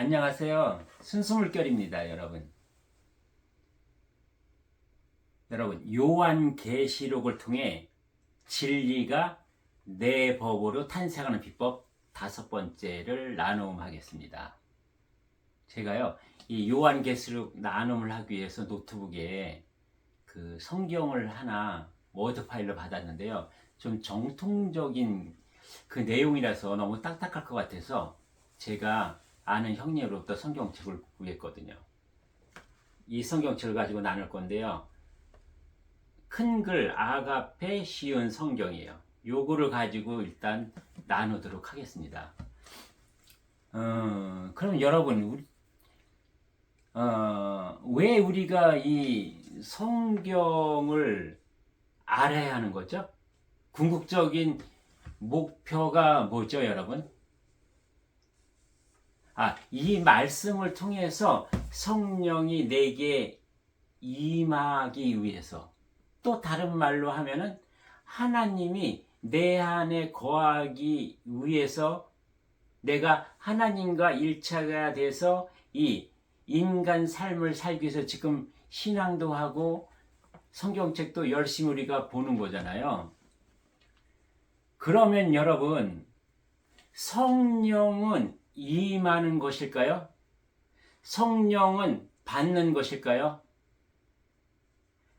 안녕하세요. 순수물결입니다, 여러분. 요한계시록을 통해 진리가 내 법으로 탄생하는 비법 5번째를 나눔하겠습니다. 제가요, 이 요한계시록 나눔을 하기 위해서 노트북에 그 성경을 하나 워드 파일로 받았는데요. 좀 정통적인 그 내용이라서 너무 딱딱할 것 같아서 제가 아는 형님으로부터 성경책을 구했거든요. 이 성경책을 가지고 나눌 건데요. 큰 글 아가페 쉬운 성경이에요. 요거를 가지고 일단 나누도록 하겠습니다. 그럼 여러분, 왜 우리가 이 성경을 알아야 하는 거죠? 궁극적인 목표가 뭐죠, 여러분? 이 말씀을 통해서 성령이 내게 임하기 위해서, 또 다른 말로 하면은 하나님이 내 안에 거하기 위해서 내가 하나님과 일체가 돼서 이 인간 삶을 살기 위해서 지금 신앙도 하고 성경책도 열심히 우리가 보는 거잖아요. 그러면 여러분, 성령은 임하는 것일까요? 성령은 받는 것일까요?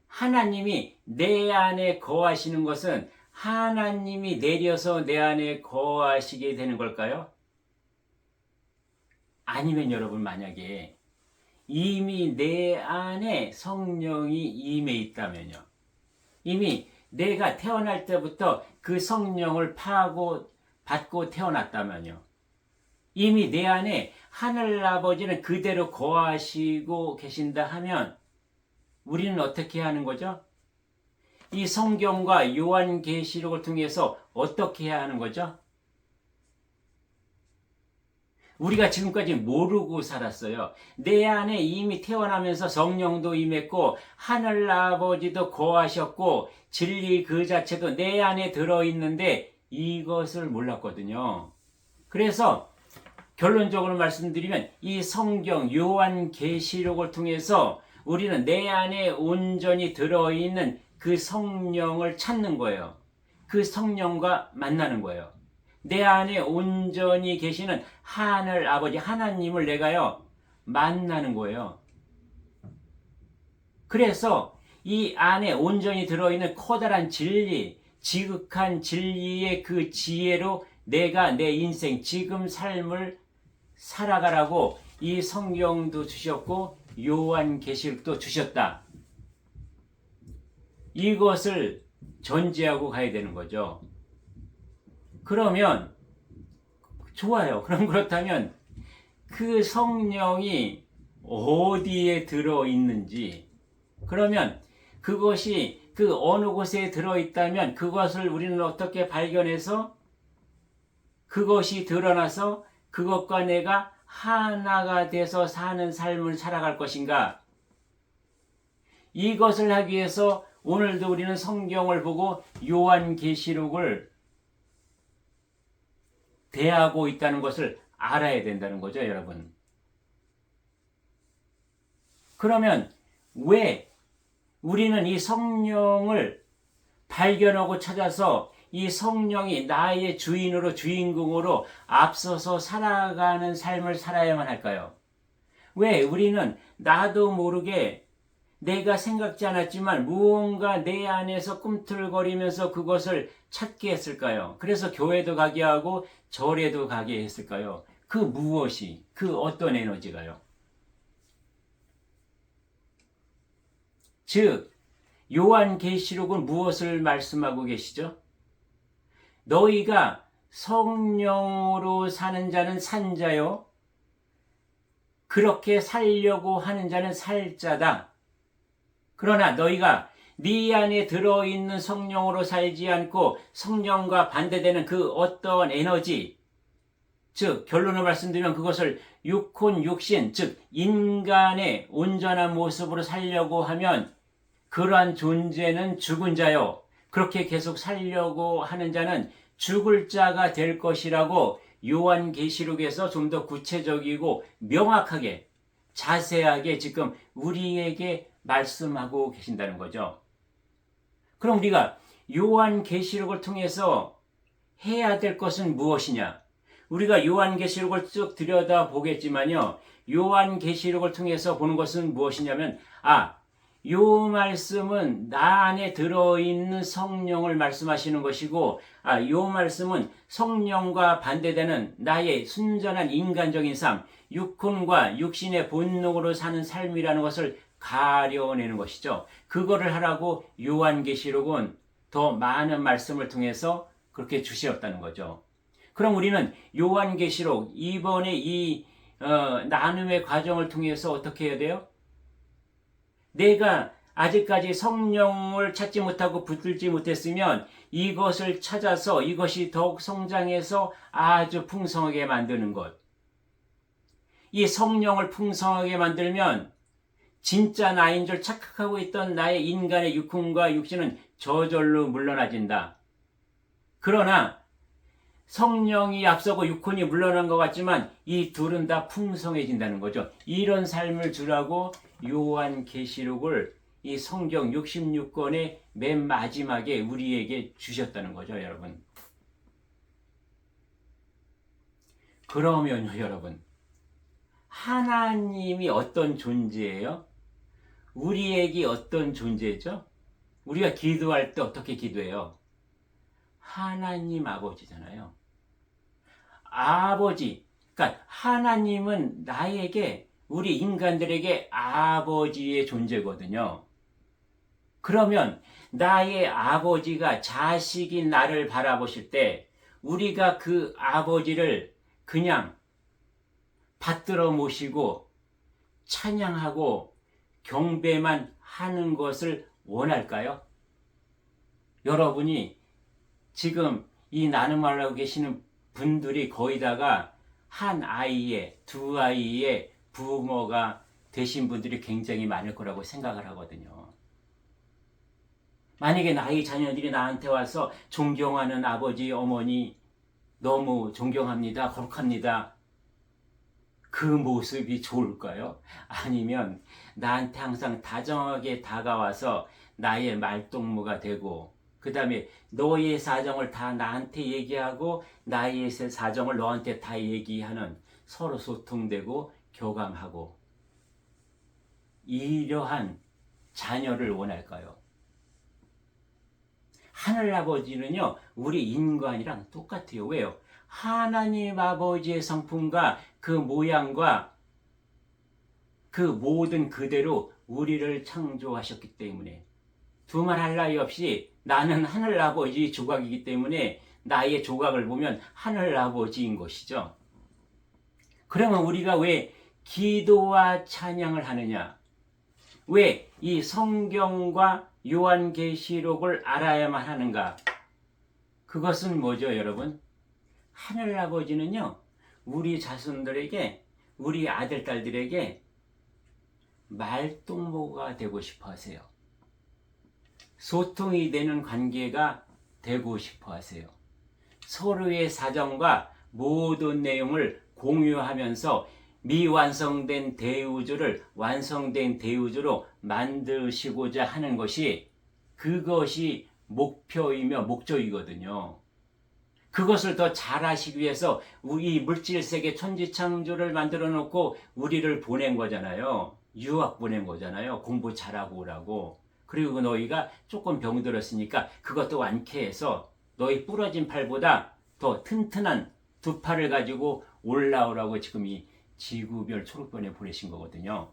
하나님이 내 안에 거하시는 것은 하나님이 내려서 내 안에 거하시게 되는 걸까요? 아니면 여러분, 만약에 이미 내 안에 성령이 임해 있다면요. 이미 내가 태어날 때부터 그 성령을 받고 태어났다면요. 이미 내 안에 하늘아버지는 그대로 거하시고 계신다 하면 우리는 어떻게 하는 거죠? 이 성경과 요한계시록을 통해서 어떻게 해야 하는 거죠? 우리가 지금까지 모르고 살았어요. 내 안에 이미 태어나면서 성령도 임했고 하늘아버지도 거하셨고 진리 그 자체도 내 안에 들어있는데 이것을 몰랐거든요. 그래서 결론적으로 말씀드리면 이 성경 요한계시록을 통해서 우리는 내 안에 온전히 들어있는 그 성령을 찾는 거예요. 그 성령과 만나는 거예요. 내 안에 온전히 계시는 하늘 아버지 하나님을 내가요 만나는 거예요. 그래서 이 안에 온전히 들어있는 커다란 진리, 지극한 진리의 그 지혜로 내가 내 인생 지금 삶을 살아가라고 이 성경도 주셨고 요한계시록도 주셨다. 이것을 전제하고 가야 되는 거죠. 그러면 좋아요. 그럼 그렇다면 그 성령이 어디에 들어있는지, 그러면 그것이 그 어느 곳에 들어있다면 그것을 우리는 어떻게 발견해서 그것이 드러나서 그것과 내가 하나가 돼서 사는 삶을 살아갈 것인가? 이것을 하기 위해서 오늘도 우리는 성경을 보고 요한계시록을 대하고 있다는 것을 알아야 된다는 거죠, 여러분. 그러면 왜 우리는 이 성령을 발견하고 찾아서 이 성령이 나의 주인으로 주인공으로 앞서서 살아가는 삶을 살아야만 할까요? 왜 우리는 나도 모르게 내가 생각지 않았지만 무언가 내 안에서 꿈틀거리면서 그것을 찾게 했을까요? 그래서 교회도 가게 하고 절에도 가게 했을까요? 그 무엇이, 그 어떤 에너지가요? 즉, 요한계시록은 무엇을 말씀하고 계시죠? 너희가 성령으로 사는 자는 산자요, 그렇게 살려고 하는 자는 살자다. 그러나 너희가 네 안에 들어있는 성령으로 살지 않고 성령과 반대되는 그 어떤 에너지, 즉 결론을 말씀드리면 그것을 육혼 육신, 즉 인간의 온전한 모습으로 살려고 하면 그러한 존재는 죽은 자요, 그렇게 계속 살려고 하는 자는 죽을 자가 될 것이라고 요한계시록에서 좀 더 구체적이고 명확하게 자세하게 지금 우리에게 말씀하고 계신다는 거죠. 그럼 우리가 요한계시록을 통해서 해야 될 것은 무엇이냐? 우리가 요한계시록을 쭉 들여다보겠지만요. 요한계시록을 통해서 보는 것은 무엇이냐면 요 말씀은 나 안에 들어있는 성령을 말씀하시는 것이고 요 말씀은 성령과 반대되는 나의 순전한 인간적인 삶, 육혼과 육신의 본능으로 사는 삶이라는 것을 가려내는 것이죠. 그거를 하라고 요한계시록은 더 많은 말씀을 통해서 그렇게 주시었다는 거죠. 그럼 우리는 요한계시록 이번에 이 나눔의 과정을 통해서 어떻게 해야 돼요? 내가 아직까지 성령을 찾지 못하고 붙들지 못했으면 이것을 찾아서 이것이 더욱 성장해서 아주 풍성하게 만드는 것. 이 성령을 풍성하게 만들면 진짜 나인 줄 착각하고 있던 나의 인간의 육혼과 육신은 저절로 물러나진다. 그러나 성령이 앞서고 육혼이 물러난 것 같지만 이 둘은 다 풍성해진다는 거죠. 이런 삶을 주라고 요한계시록을 이 성경 66권의 맨 마지막에 우리에게 주셨다는 거죠, 여러분. 그러면요, 여러분. 하나님이 어떤 존재예요? 우리에게 어떤 존재죠? 우리가 기도할 때 어떻게 기도해요? 하나님 아버지잖아요. 아버지, 그러니까 하나님은 나에게, 우리 인간들에게 아버지의 존재거든요. 그러면 나의 아버지가 자식인 나를 바라보실 때 우리가 그 아버지를 그냥 받들어 모시고 찬양하고 경배만 하는 것을 원할까요? 여러분이 지금 이 나눔을 하고 계시는 분들이 거의 다가 한 아이의, 두 아이의 부모가 되신 분들이 굉장히 많을 거라고 생각을 하거든요. 만약에 나의 자녀들이 나한테 와서 존경하는 아버지, 어머니 너무 존경합니다, 거룩합니다. 그 모습이 좋을까요? 아니면 나한테 항상 다정하게 다가와서 나의 말동무가 되고 그 다음에 너의 사정을 다 나한테 얘기하고 나의 사정을 너한테 다 얘기하는, 서로 소통되고 교감하고, 이러한 자녀를 원할까요? 하늘아버지는요 우리 인간이랑 똑같아요. 왜요? 하나님 아버지의 성품과 그 모양과 그 모든 그대로 우리를 창조하셨기 때문에 두말 할 나위 없이 나는 하늘아버지 조각이기 때문에 나의 조각을 보면 하늘아버지인 것이죠. 그러면 우리가 왜 기도와 찬양을 하느냐? 왜 이 성경과 요한계시록을 알아야만 하는가? 그것은 뭐죠, 여러분? 하늘아버지는요 우리 자손들에게, 우리 아들, 딸들에게 말동무가 되고 싶어 하세요. 소통이 되는 관계가 되고 싶어 하세요. 서로의 사정과 모든 내용을 공유하면서 미완성된 대우주를 완성된 대우주로 만드시고자 하는 것이, 그것이 목표이며 목적이거든요. 그것을 더 잘하시기 위해서 이 물질세계 천지창조를 만들어 놓고 우리를 보낸 거잖아요. 유학 보낸 거잖아요. 공부 잘하고 오라고. 그리고 너희가 조금 병들었으니까 그것도 완쾌해서 너희 부러진 팔보다 더 튼튼한 두 팔을 가지고 올라오라고 지금 이 지구별 초록변에 보내신 거거든요.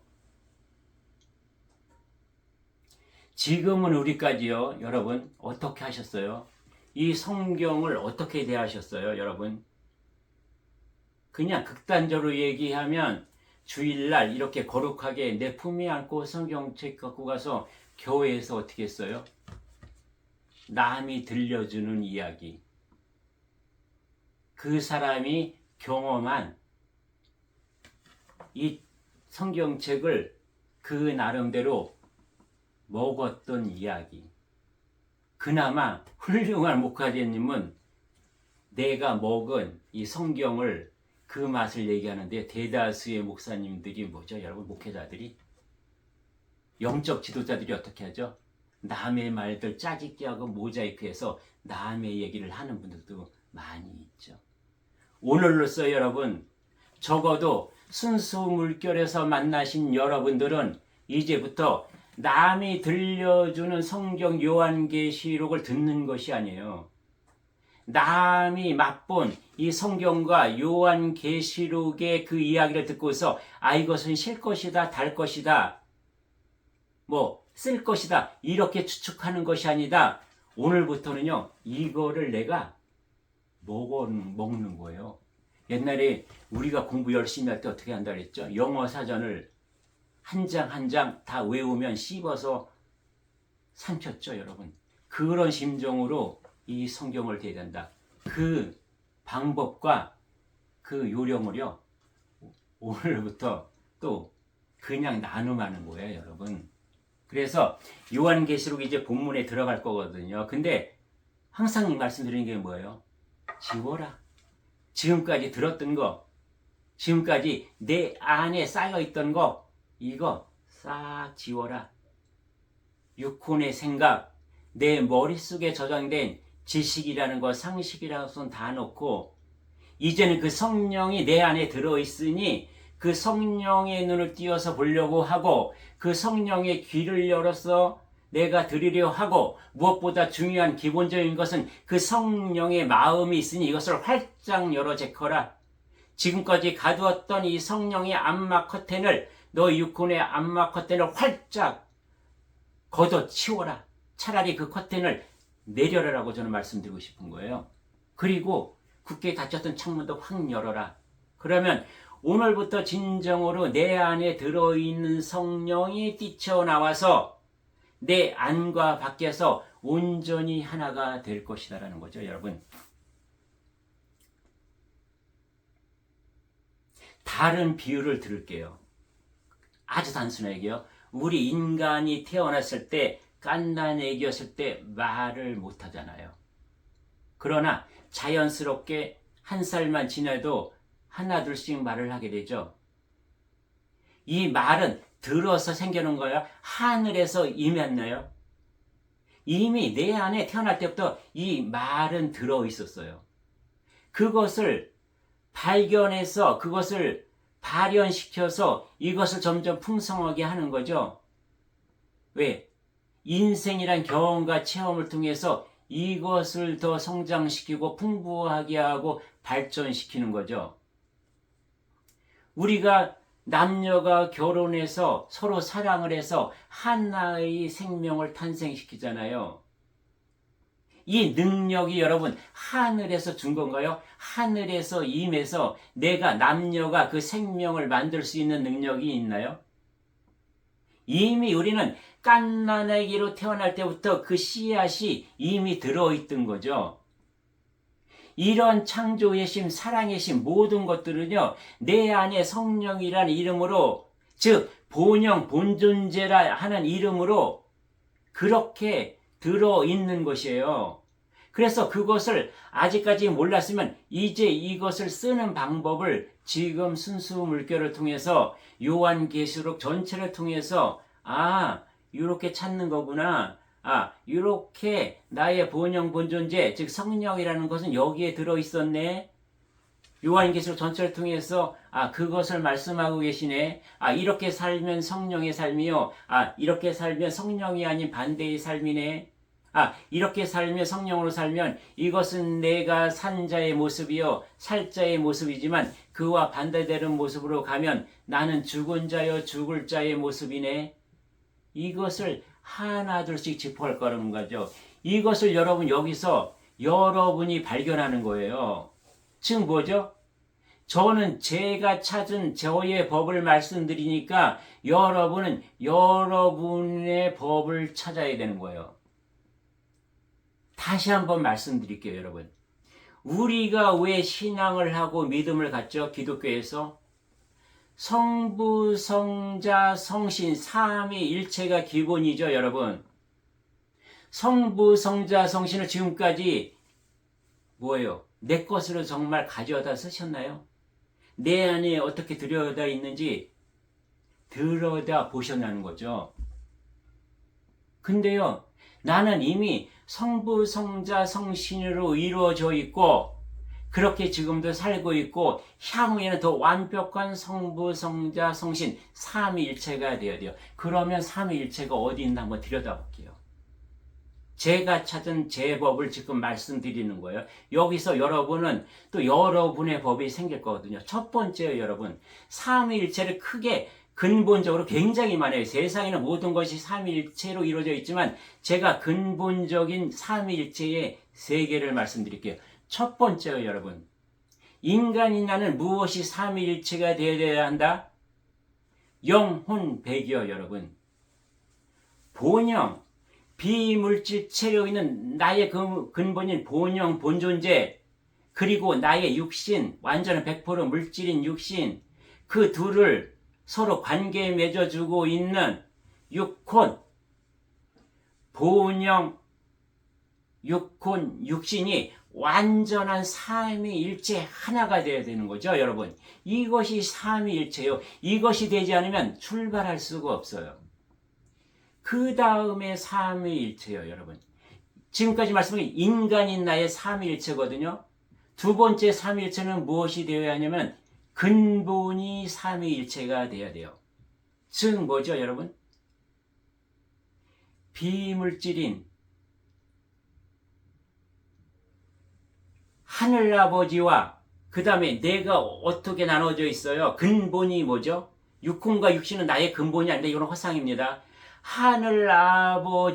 지금은 우리까지요, 여러분, 어떻게 하셨어요? 이 성경을 어떻게 대하셨어요, 여러분? 그냥 극단적으로 얘기하면 주일날 이렇게 거룩하게 내 품에 안고 성경책 갖고 가서 교회에서 어떻게 했어요? 남이 들려주는 이야기. 그 사람이 경험한 이 성경책을 그 나름대로 먹었던 이야기. 그나마 훌륭한 목사님은 내가 먹은 이 성경을 그 맛을 얘기하는데 대다수의 목사님들이 뭐죠? 여러분 목회자들이 영적 지도자들이 어떻게 하죠? 남의 말들 짜깁기 하고 모자이크해서 남의 얘기를 하는 분들도 많이 있죠. 오늘로써 여러분 적어도 순수 물결에서 만나신 여러분들은 이제부터 남이 들려주는 성경 요한계시록을 듣는 것이 아니에요. 남이 맛본 이 성경과 요한계시록의 그 이야기를 듣고서 이것은 실 것이다, 달 것이다, 쓸 것이다 이렇게 추측하는 것이 아니다. 오늘부터는요 이거를 내가 먹는 거예요. 옛날에 우리가 공부 열심히 할 때 어떻게 한다 그랬죠? 영어 사전을 한 장 한 장 다 외우면 씹어서 삼켰죠, 여러분. 그런 심정으로 이 성경을 대한다. 그 방법과 그 요령을요 오늘부터 또 그냥 나눔하는 거예요, 여러분. 그래서 요한계시록 이제 본문에 들어갈 거거든요. 근데 항상 말씀드리는 게 뭐예요? 지워라. 지금까지 들었던 거, 지금까지 내 안에 쌓여있던 거, 이거 싹 지워라. 육혼의 생각, 내 머릿속에 저장된 지식이라는 거, 상식이라는 것은 다 놓고 이제는 그 성령이 내 안에 들어있으니 그 성령의 눈을 띄어서 보려고 하고 그 성령의 귀를 열어서 내가 들으려 하고 무엇보다 중요한 기본적인 것은 그 성령의 마음이 있으니 이것을 활짝 열어 제거라. 지금까지 가두었던 이 성령의 암막 커튼을 너 육혼의 암막 커튼을 활짝 걷어치워라. 차라리 그 커튼을 내려라라고 저는 말씀드리고 싶은 거예요. 그리고 굳게 닫혔던 창문도 확 열어라. 그러면 오늘부터 진정으로 내 안에 들어있는 성령이 뛰쳐나와서 내 안과 밖에서 온전히 하나가 될 것이다라는 거죠, 여러분. 다른 비유를 들을게요. 아주 단순하게요. 우리 인간이 태어났을 때 갓난애기였을 때 말을 못하잖아요. 그러나 자연스럽게 한 살만 지나도 하나둘씩 말을 하게 되죠. 이 말은 들어서 생겨난 거예요? 하늘에서 임했나요? 이미 내 안에 태어날 때부터 이 말은 들어있었어요. 그것을 발견해서 그것을 발현시켜서 이것을 점점 풍성하게 하는 거죠. 왜? 인생이란 경험과 체험을 통해서 이것을 더 성장시키고 풍부하게 하고 발전시키는 거죠. 우리가 남녀가 결혼해서 서로 사랑을 해서 하나의 생명을 탄생시키잖아요. 이 능력이 여러분 하늘에서 준 건가요? 하늘에서 임해서 내가 남녀가 그 생명을 만들 수 있는 능력이 있나요? 이미 우리는 갓난아기로 태어날 때부터 그 씨앗이 이미 들어있던 거죠. 이런 창조의 심, 사랑의 심 모든 것들은요 내 안에 성령이라는 이름으로, 즉 본영, 본존재라 하는 이름으로 그렇게 들어있는 것이에요. 그래서 그것을 아직까지 몰랐으면 이제 이것을 쓰는 방법을 지금 순수 물결을 통해서 요한계시록 전체를 통해서 이렇게 찾는 거구나. 이렇게 나의 본영 본존재, 즉 성령이라는 것은 여기에 들어있었네. 요한계시록 전체를 통해서 그것을 말씀하고 계시네. 이렇게 살면 성령의 삶이요. 이렇게 살면 성령이 아닌 반대의 삶이네. 이렇게 살면 성령으로 살면 이것은 내가 산 자의 모습이요 살 자의 모습이지만 그와 반대되는 모습으로 가면 나는 죽은 자요 죽을 자의 모습이네. 이것을 하나둘씩 짚어갈 거라는 거죠. 이것을 여러분 여기서 여러분이 발견하는 거예요. 즉 뭐죠? 저는 제가 찾은 저의 법을 말씀드리니까 여러분은 여러분의 법을 찾아야 되는 거예요. 다시 한번 말씀드릴게요, 여러분. 우리가 왜 신앙을 하고 믿음을 갖죠? 기독교에서 성부, 성자, 성신, 삼위일체가 기본이죠, 여러분. 성부, 성자, 성신을 지금까지 뭐예요? 내 것으로 정말 가져다 쓰셨나요? 내 안에 어떻게 들여다 있는지 들여다 보셨다는 거죠. 근데요, 나는 이미 성부, 성자, 성신으로 이루어져 있고 그렇게 지금도 살고 있고 향후에는 더 완벽한 성부, 성자, 성신 삼위일체가 되어야 돼요. 그러면 삼위일체가 어디 있나 한번 들여다볼게요. 제가 찾은 제 법을 지금 말씀드리는 거예요. 여기서 여러분은 또 여러분의 법이 생길 거거든요. 첫 번째요, 여러분. 삼위일체를 크게 근본적으로 굉장히 많아요. 세상에는 모든 것이 삼위일체로 이루어져 있지만 제가 근본적인 삼위일체의 세계를 말씀드릴게요. 첫 번째요, 여러분. 인간이 나는 무엇이 삼위일체가 되어야 한다? 영혼백이요, 여러분. 본영, 비물질 체력 있는 나의 근본인 본영, 본존재, 그리고 나의 육신, 완전한 100% 물질인 육신, 그 둘을 서로 관계에 맺어주고 있는 육혼, 본영, 육혼, 육신이 완전한 삼위일체 하나가 되어야 되는 거죠, 여러분. 이것이 삼위일체요. 이것이 되지 않으면 출발할 수가 없어요. 그 다음에 삼위일체요, 여러분. 지금까지 말씀드린 인간인 나의 삼위일체거든요. 두 번째 삼위일체는 무엇이 되어야 하냐면 근본이 삼위일체가 되어야 돼요. 즉 뭐죠, 여러분? 비물질인 하늘아버지와 그 다음에 내가 어떻게 나눠져 있어요? 근본이 뭐죠? 육혼과 육신은 나의 근본이 아닌데 이건 허상입니다. 하늘아버지와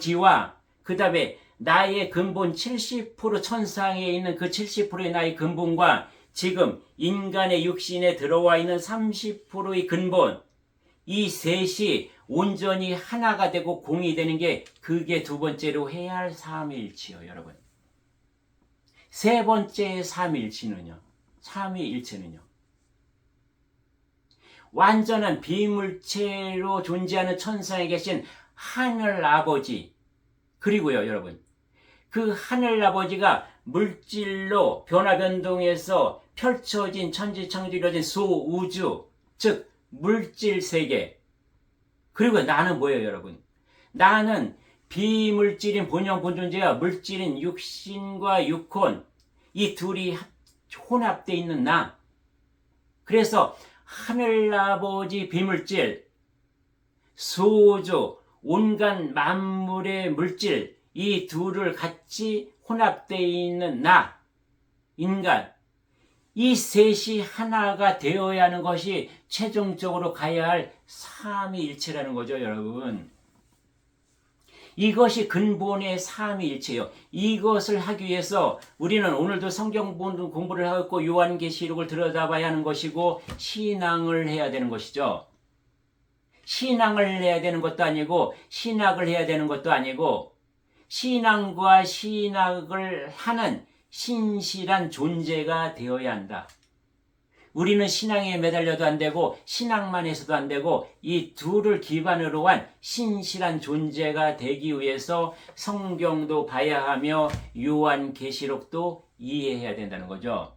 그 다음에 나의 근본 70% 천상에 있는 그 70%의 나의 근본과 지금 인간의 육신에 들어와 있는 30%의 근본, 이 셋이 온전히 하나가 되고 공이 되는 게 그게 두 번째로 해야 할 삼위일체요, 여러분. 세 번째 삼위일체는요. 완전한 비물체로 존재하는 천상에 계신 하늘아버지, 그리고요, 여러분, 그 하늘아버지가 물질로 변화변동해서 펼쳐진 천지창조 이루어진 소우주, 즉 물질세계. 그리고 나는 뭐예요, 여러분? 나는 비물질인 본영 본존재와 물질인 육신과 육혼, 이 둘이 혼합되어 있는 나. 그래서 하늘아버지 비물질, 소우주, 온갖 만물의 물질, 이 둘을 같이 혼합되어 있는 나, 인간. 이 셋이 하나가 되어야 하는 것이 최종적으로 가야 할 삼위일체라는 거죠, 여러분. 이것이 근본의 삼위일체예요. 이것을 하기 위해서 우리는 오늘도 성경 공부를 하고 요한계시록을 들여다봐야 하는 것이고 신앙을 해야 되는 것이죠. 신앙을 해야 되는 것도 아니고 신학을 해야 되는 것도 아니고 신앙과 신학을 하는 신실한 존재가 되어야 한다. 우리는 신앙에 매달려도 안 되고 신앙만 해서도 안 되고 이 둘을 기반으로 한 신실한 존재가 되기 위해서 성경도 봐야 하며 요한계시록도 이해해야 된다는 거죠.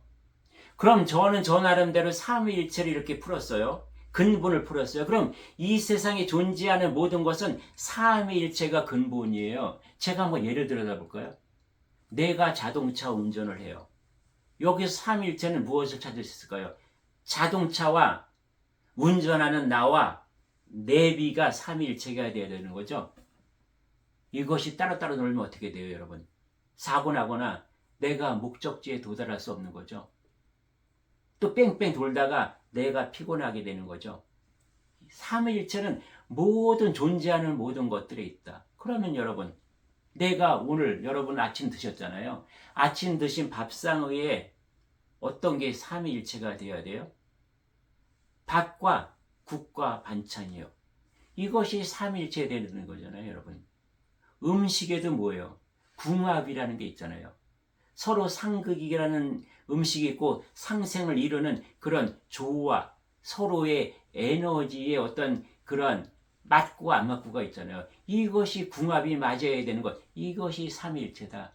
그럼 저는 저 나름대로 삼위일체를 이렇게 풀었어요. 근본을 풀었어요. 그럼 이 세상에 존재하는 모든 것은 삼위일체가 근본이에요. 제가 한번 예를 들어 볼까요? 내가 자동차 운전을 해요. 여기서 삼위일체는 무엇을 찾을 수 있을까요? 자동차와 운전하는 나와 내비가 삼위일체가 되어야 되는 거죠. 이것이 따로따로 놀면 어떻게 돼요, 여러분? 사고 나거나 내가 목적지에 도달할 수 없는 거죠. 또 뺑뺑 돌다가 내가 피곤하게 되는 거죠. 삼위일체는 모든 존재하는 모든 것들에 있다. 그러면 여러분, 내가 오늘 여러분 아침 드셨잖아요. 아침 드신 밥상 위에 어떤 게 삼위일체가 되어야 돼요? 밥과 국과 반찬이요. 이것이 삼위일체 되는 거잖아요, 여러분. 음식에도 뭐예요? 궁합이라는 게 있잖아요. 서로 상극이라는 음식이 있고 상생을 이루는 그런 조화, 서로의 에너지의 어떤 그런 맞고 안 맞고가 있잖아요. 이것이 궁합이 맞아야 되는 것. 이것이 삼위일체다.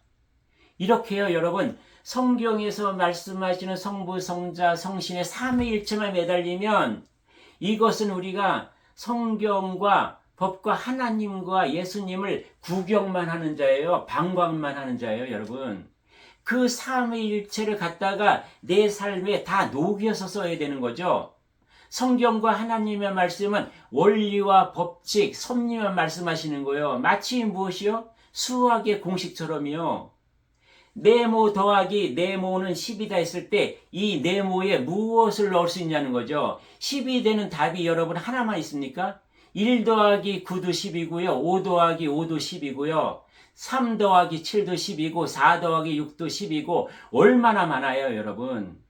이렇게요, 여러분. 성경에서 말씀하시는 성부, 성자, 성신의 삼위일체만 매달리면 이것은 우리가 성경과 법과 하나님과 예수님을 구경만 하는 자예요. 방광만 하는 자예요, 여러분. 그 삼위일체를 갖다가 내 삶에 다 녹여서 써야 되는 거죠. 성경과 하나님의 말씀은 원리와 법칙, 섭리만 말씀하시는 거예요. 마치 무엇이요? 수학의 공식처럼요. 네모 더하기 네모는 10이다 했을 때 이 네모에 무엇을 넣을 수 있냐는 거죠. 10이 되는 답이 여러분 하나만 있습니까? 1 더하기 9도 10이고요. 5 더하기 5도 10이고요. 3 더하기 7도 10이고 4 더하기 6도 10이고 얼마나 많아요, 여러분.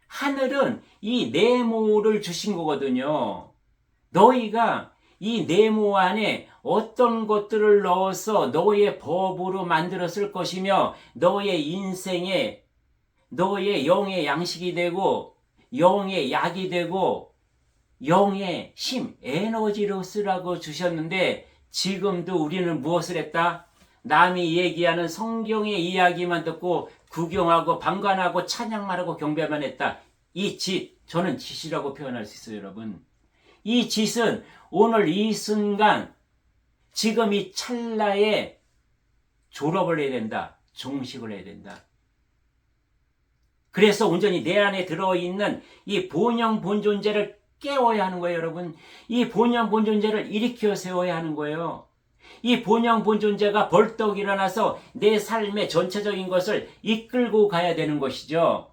하늘은 이 네모를 주신 거거든요. 너희가 이 네모 안에 어떤 것들을 넣어서 너의 법으로 만들었을 것이며 너의 인생에 너의 영의 양식이 되고 영의 약이 되고 영의 힘, 에너지로 쓰라고 주셨는데 지금도 우리는 무엇을 했다? 남이 얘기하는 성경의 이야기만 듣고 구경하고 방관하고 찬양만 하고 경배만 했다. 이 짓, 저는 짓이라고 표현할 수 있어요, 여러분. 이 짓은 오늘 이 순간 지금 이 찰나에 졸업을 해야 된다. 종식을 해야 된다. 그래서 온전히 내 안에 들어있는 이 본영 본존재를 깨워야 하는 거예요, 여러분. 이 본영 본존재를 일으켜 세워야 하는 거예요. 이 본영 본존재가 벌떡 일어나서 내 삶의 전체적인 것을 이끌고 가야 되는 것이죠.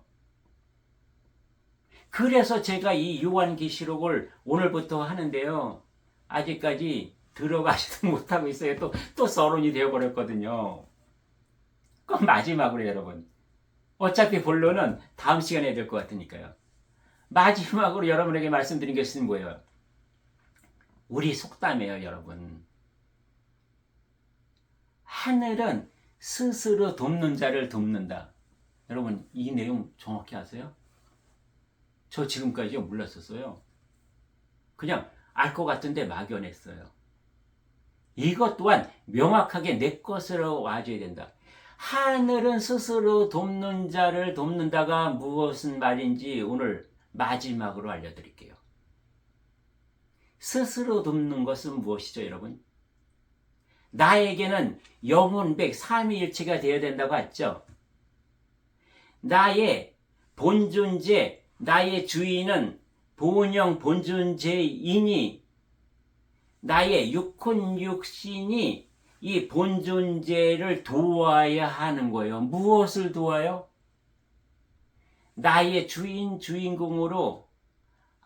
그래서 제가 이 요한계시록을 오늘부터 하는데요. 아직까지 들어가지도 못하고 있어요. 또 서론이 되어버렸거든요. 그럼 마지막으로 여러분. 어차피 본론은 다음 시간에 될 것 같으니까요. 마지막으로 여러분에게 말씀드린 것은 뭐예요? 우리 속담이에요, 여러분. 하늘은 스스로 돕는 자를 돕는다. 여러분, 이 내용 정확히 아세요? 저 지금까지 몰랐었어요. 그냥 알 것 같은데 막연했어요. 이것 또한 명확하게 내 것으로 와줘야 된다. 하늘은 스스로 돕는 자를 돕는다가 무엇은 말인지 오늘 마지막으로 알려드릴게요. 스스로 돕는 것은 무엇이죠, 여러분? 나에게는 영혼백 삼위일체가 되어야 된다고 했죠. 나의 본존재, 나의 주인은 본영 본존재이니 나의 육혼육신이 이 본존재를 도와야 하는 거예요. 무엇을 도와요? 나의 주인공으로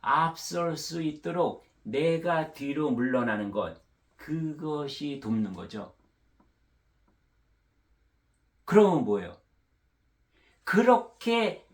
앞설 수 있도록 내가 뒤로 물러나는 것, 그것이 돕는 거죠. 그러면 뭐예요? 그렇게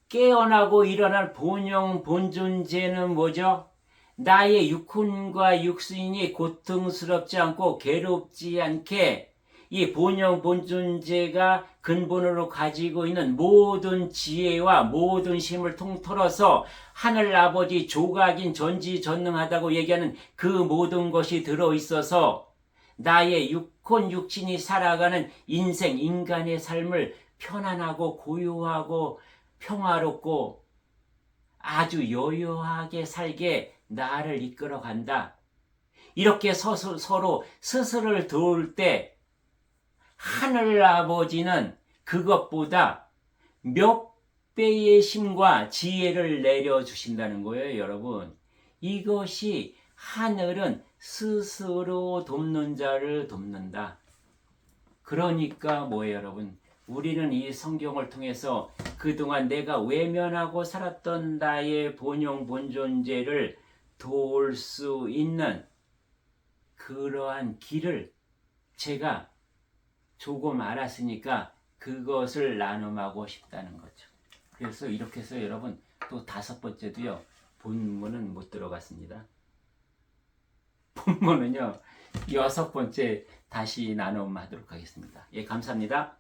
깨어나고 일어날 본영 본존재는 뭐죠? 나의 육혼과 육신이 고통스럽지 않고 괴롭지 않게 이 본영 본존재가 근본으로 가지고 있는 모든 지혜와 모든 힘을 통틀어서 하늘 아버지 조각인 전지전능하다고 얘기하는 그 모든 것이 들어있어서 나의 육혼 육신이 살아가는 인생 인간의 삶을 편안하고 고요하고 평화롭고 아주 여유하게 살게 나를 이끌어 간다. 이렇게 서로 스스로를 도울 때 하늘 아버지는 그것보다 몇 배의 힘과 지혜를 내려주신다는 거예요, 여러분. 이것이 하늘은 스스로 돕는 자를 돕는다. 그러니까 뭐예요, 여러분? 우리는 이 성경을 통해서 그동안 내가 외면하고 살았던 나의 본영 본존재를 도울 수 있는 그러한 길을 제가 조금 알았으니까 그것을 나눔하고 싶다는 거죠. 그래서 이렇게 해서 여러분 또 5번째도요. 본문은 못 들어갔습니다. 본문은요. 6번째 다시 나눔하도록 하겠습니다. 예, 감사합니다.